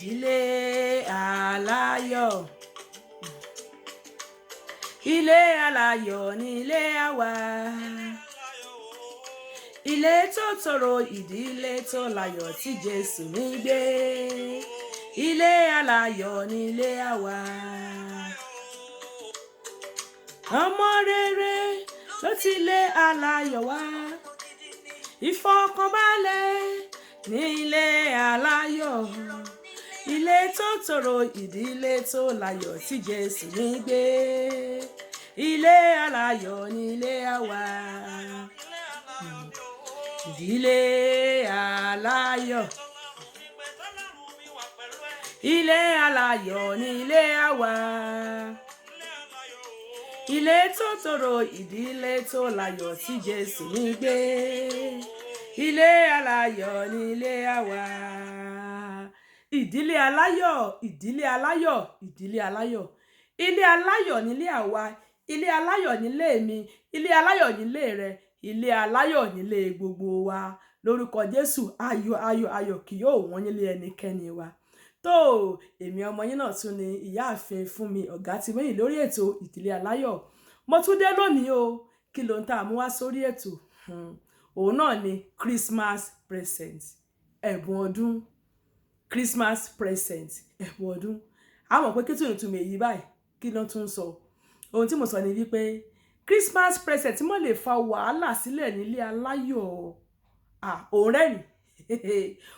ìdílé aláyọ̀. Ilé aláyọ̀ ni ilé àwa. Ilé tó tòrò, ìdílé tó láyọ̀ tí Jésù ń gbé. Ilé aláyọ̀ ni ilé àwa. Ọmọ rere ló ti ilé aláyọ̀ wá. Ìfọ̀kànbalẹ̀ ní ilé aláyọ̀. Ilé tó tòrò, ìdílé tó láyọ̀ tí Jésù ń gbé. Ilé aláyọ̀ ni ilé àwa. Ìdílé aláyọ̀. Ilé aláyọ̀ ni ilé àwa. Ilé tó tòrò, ìdílé tó láyọ̀ tí Jésù ń gbé. Ilé aláyọ̀ ni ilé àwa. Ìdílé aláyọ̀, ìdílé aláyọ̀, ìdílé aláyọ̀. Ilé aláyọ̀ nílé àwa, ilé aláyọ̀ nílé mi, ilé aláyọ̀ nílé rẹ, ilé aláyọ̀ nílé gbogbo wa. Lórúkọ Jésù, ayọ̀ ayọ̀ ayọ̀ kì yóò wọ́n nílé ẹnikẹ́ni wa. Tó, èmi ọmọ yín náà tún ni ìyáàfin Fúnmi Ọ̀gátìmẹ́yìn lórí ètò ìdílé aláyọ̀. Mo tún dé lónìí o. Kí ló ń tà mú wá sórí ètò? Òun náà ni Christmas present, ẹ̀bùn ọdún. Christmas present, ẹ̀bùn ọdún. A mọ̀ pé kí tún ìtumọ̀ èyí báyìí, kí ló tún sọ? Ohun tí mo sọ ni wípé Christmas present mo lè fa wàhálà sílẹ̀ nílé aláyọ̀. Òun rẹ́rìn.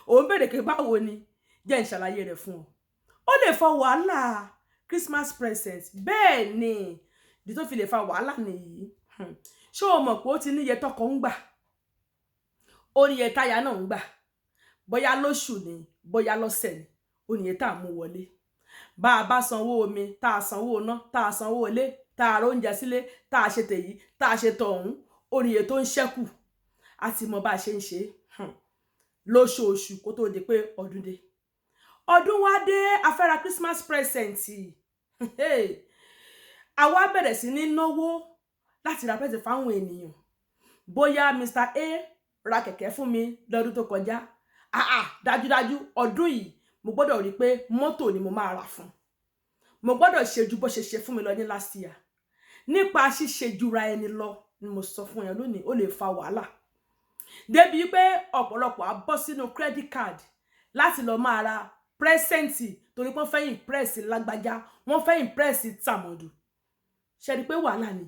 Òun bèrè pé báwo ni? Jẹ́ n ṣàlàyé rẹ̀ fún ọ. Ó lè fa wàhálà Christmas present. Bẹ́ẹ̀ ni, ìdí tó fi lè fa wàhálà nìyí. Ṣé o mọ̀ pé ó ti níye tọkọ ń gbà? Ó níye táyà náà ń gbà. Bóyá lóṣù ni, bóyá lọ́sẹ̀ ni, ó níye tá mú wọlé. Bá a bá sanwó omi, tá a sanwó iná, tá a sanwó ilé, tá a róúnjẹ sílé, tá a ṣe tèyí, tá a ṣe tọ̀hún, ó níye tó ń ṣẹ́kù. A ti mọ bá a ṣe ń ṣe lóṣooṣù kó tó di pé ọdún dé. Ọdún wá dé, a fẹ́ ra Christmas present. Àwa bẹ̀rẹ̀ sí ní náwó láti ra present fáwọn ènìyàn. Bóyá Mr. A ra kẹ̀kẹ́ fún mi lọ́dún tó kọjá. Dájúdájú ọdún yìí mo gbọ́dọ̀ rí pé mọ́tò ni mo máa rà fún. Mo gbọ́dọ̀ ṣe ju bó ṣe ṣe fún mi lọ ní last year. Nípa ṣíṣe jura ẹni lọ ni mo sọ fún yẹn lónìí, ó lè fa wàhálà. Débi pé ọ̀pọ̀lọpọ̀ á bọ́ sínú credit card láti lọ máa ra present torí pé wọ́n fẹ́ impress lágbájá, wọ́n fẹ́ impress tàmọ̀dù. Ṣé rí pé wàhálà ni?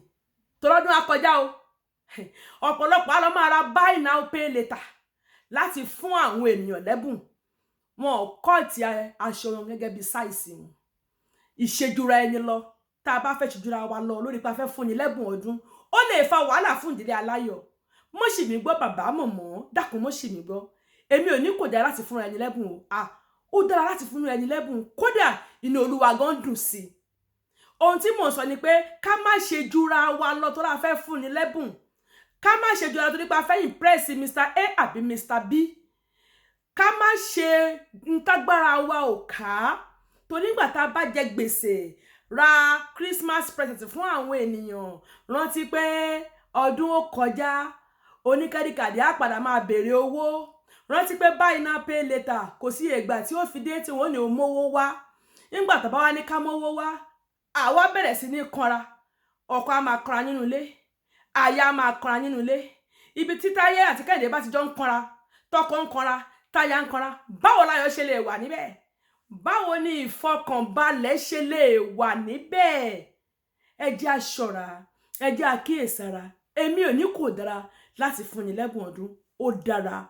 Tọ́lọ́dún á kọjá o. Ọ̀pọ̀lọpọ̀ á lọ máa ra buy now pay later láti fún àwọn ènìyàn lẹ́bùn. Wọn ò kọ́ọ̀tì aṣọ wọn gẹ́gẹ́ bí size wọn. Ìṣèjúra ẹni lọ, tá a bá fẹ́ ṣèjúra wa lọ lórí pé a fẹ́ fúnni lẹ́bùn ọdún, ó lè fa wàhálà fún ìdílé aláyọ̀. Mo ṣì mí gbọ́ bàbá mọ̀mọ́, dákun mo ṣì mí gbọ́. Èmi ò ní kò dára láti fúnra ẹni lẹ́bùn o. Ó dára láti fúnra ẹni lẹ́bùn. Kódà inú Olúwa gan dùn sí. Ohun tí mò ń sọ ni pé ká má ṣe jura wa lọ tó la fẹ́ fúnni lẹ́bùn. Ká má ṣe jura torí pé a fẹ́ impress Mr. A àbí Mr. B. Ká má ṣe ntágbára wa ò ká. Torí nígbà tá a bá jẹ gbèsè ra Christmas present fún àwọn ènìyàn, rántí pé ọdún ó kọjá, oníkẹ́díkàdí á padà máa béèrè owó. Rántí pé buy now pay later kò sí ìgbà tí ó fi dé tí wọ́n ní ó mówó wá. Nígbà tó bá wá ní ká mówó wá, àwa bẹ̀rẹ̀ sí ní kanra. Ọkọ á máa kanra nínú ilé, aya á máa kanra nínú ilé. Ibi tí Táyé àti Kẹ́hìndé bá ti jọ ń kanra, tọkọ ń kanra, táyà ń kanra, báwo láyọ̀ ṣe lè wà níbẹ̀? Báwo ni ìfọkànbalẹ̀ ṣe lè wà níbẹ̀? Ẹ jẹ́ a ṣọ́ra, ẹ jẹ́ a kíyèsára. Èmi ò ní kò dára láti fúnni lẹ́bùn ọdún. Ó dára.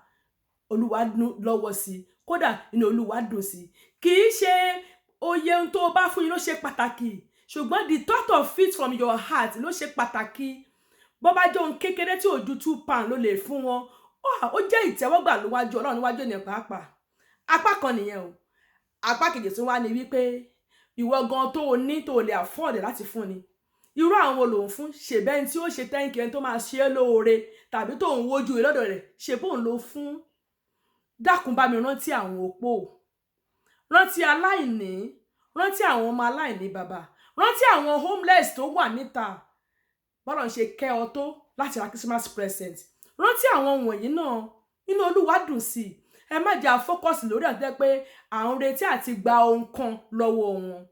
Olúwa lọ́wọ́ sí. Kódà inú Olúwa dùn sí. Kì í ṣe oye ohun tó bá fún yín ló ṣe pàtàkì. Ṣùgbọ́n the thought of it from your heart ló ṣe pàtàkì. Bó bá jẹ́ ohun kékeré tí ò ju £2 ló lè fún wọn. Ó jẹ́ ìtẹ́wọ́gbà níwájú Ọlọ́run níwájú ènìyàn pàápàá. Apá kan nìyẹn o. Apá kejì tún wá ní wípé ìwọ gan tó o ní tó lè afford láti fún ni. Irú àwọn olóhùn fún ṣèbẹ́ni tí ó ṣe thank you tó máa ṣe é lóore tàbí tó ń wojú rẹ̀ lọ́dọ̀ rẹ̀ ṣe bóun ló fún. Dákun bá mi rántí àwọn opó. Rántí aláìní. Rántí àwọn ọmọ aláìní bàbá. Rántí àwọn homeless tó wà níta. Bọ́lá ń ṣe kẹ́ ọ tó láti ra Christmas present. Rántí àwọn wọ̀nyí náà. Inú Olúwa dùn sí. ẹ má jà focus lórí àti pé à ń retí àti gba ohun kan lọ́wọ́ wọn.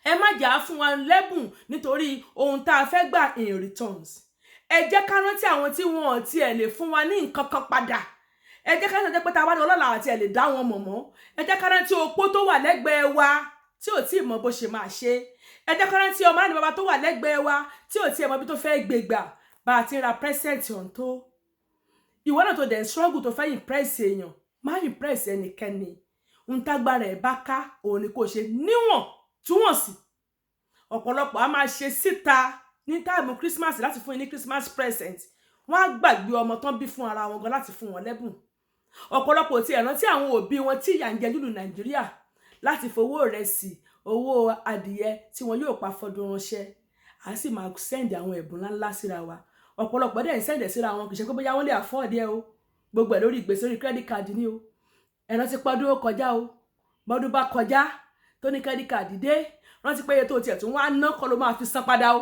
Ẹ má jà fún wa lẹ́bùn nítorí ohun tá a fẹ́ gbà in returns. Ẹ jẹ́ ká rántí àwọn tí wọn ò tiẹ̀ lè fún wa ní nǹkan kan padà. Ẹ jẹ́ ká rántí pé tá a bá ní ọlọ́lá àti ẹ̀ lè dá wọn mọ̀ mọ́. Ẹ jẹ́ ká rántí opó tó wà lẹ́gbẹ̀ẹ́ wa tí ò tí ì mọ bó ṣe máa ṣe. Ẹ jẹ́ ká rántí ọmọ àní bàbá tó wà lẹ́gbẹ̀ẹ́ wa tí ò tí ì mọ bí tó fẹ́ gbégbà bá a ti ń ra present ọ̀hún tó. Ìwọ náà tó dẹ̀ struggle tó fẹ́ impress èèyàn, má impress ẹnikẹ́ni. Ń tágbára ẹ̀ bá ká òun ni kò ṣe níwọ̀n túwọ̀nsì. Ọ̀pọ̀lọpọ̀ a máa ṣe síta ní táìmù Christmas láti fún yín ní Christmas present. Wọ́n á gbàgbé ọmọ tán bí fún ara wọn gan láti fún wọn lẹ́bùn. Ọ̀pọ̀lọpọ̀ tí ẹ rántí àwọn òbí wọn tí ìyà ń jẹ nílùú Nàìjíríà láti fowó ìrẹsì, owó adìyẹ tí wọn yóò pa fọdún ránṣẹ́. A sì máa send àwọn ẹ̀bùn ńláńlá síra wa. Ọ̀pọ̀lọpọ̀ dẹ̀ ń send síra wọn kì í ṣe pé bóyá wọ́n lè afford ẹ o. Gbogbo ẹ̀ lórí ìgbésí orí credit card ni o. Ẹ rántí pọ́dún ó kọjá o. Bọ́dún bá kọjá tó ní credit card dé, rántí pé iye tó tiẹ̀ tún wá ná kọ́ ló máa fi san padà o.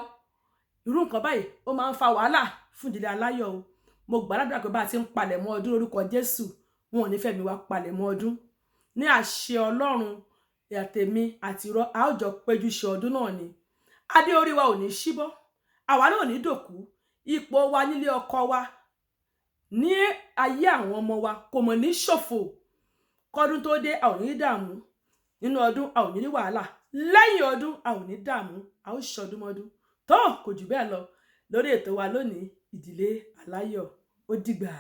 Irú nǹkan báyìí ó máa ń fa wàhálà fún ìdílé aláyọ̀ o. Mo gbàdúrà pé bá ti ń palẹ̀ mọ́ ọdún lórúkọ Jésù, wọn ò ní fẹ́ mi wá palẹ̀ mọ́ ọdún. Ní àṣẹ Ọlọ́run àtèmi àti irọ́ a ó jọ péjú ṣe ọdún náà ni. Adé orí wa ò ní ṣíbọ́, àwa náà ò ní dòkú, ipò wa nílé ọkọ wa ní ayé àwọn ọmọ wa kò mọ̀ ní ṣòfò. Kọ́dún tó dé a ò ní dààmú, nínú ọdún a ò ní wàhálà, lẹ́yìn ọdún a ò ní dààmú, a ó ṣọdún mọ́dún. Tó kò jù bẹ́ẹ̀ lọ lórí ètò wa lónìí, ìdílé aláyọ̀. Ó dìgbà.